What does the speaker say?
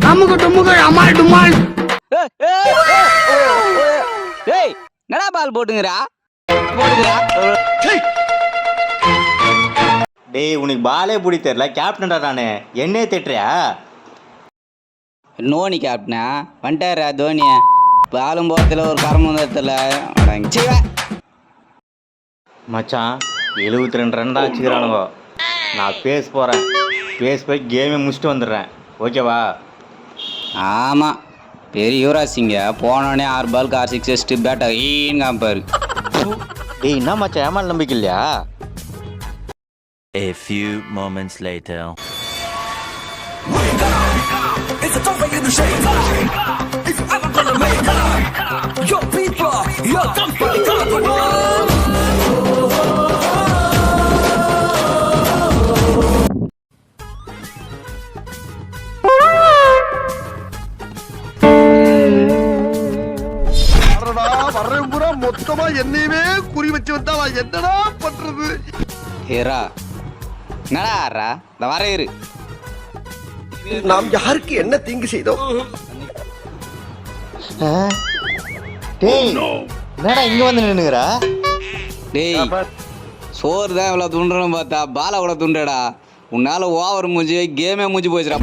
அமுக்கு டுமுக்கு அமால் டுமால். ஏய் என்னடா பால் போட்டுங்கடா டேய் உனக்கு பாலே பிடி தெரியல, கேப்டன்டா நானு, என்னே திட்டுறியா? நோனி கேப்டனா வந்துட்டாரா தோனிய பாலும் போகிறதுல ஒரு கரமுந்தத்தில் மச்சான் 72 ரன் தான் வச்சுக்கிறானுங்க. நான் பேஸ் போகிறேன், பேஸ் போய் கேமே முடிச்சுட்டு வந்துடுறேன், ஓகேவா? ஆமாம் பெரிய யுவராஜ் சிங்க போனோடனே 6 பாலுக்கு 6 6 அடிச்சுட்டு பேட்டா ஈன்னு காமிப்பாரு. டேய் என்ன மச்சான், ஏமால் நம்பிக்கை இல்லையா? A few moments later. It's a topic in the shade. If you ever gonna make it, your people, your company, got the world. வரம்புறா மொத்தமா என்னையவே குறி வச்சு வந்தா நான் என்னடா பண்றது? ஏரா என்னடா ஆடுறா இந்த வர இரு. நாம் யாருக்கு என்ன தீங்கு செய்தோம்? டேய் என்னடா இங்க வந்து நின்னுங்கறா? டேய் சோறு தான் இவ்வளோ துண்டுறோம் பார்த்தா பாலை கூட துண்டடா. உன்னால ஓவர் மூஞ்சி கேமே மூஞ்சி போச்சுடா.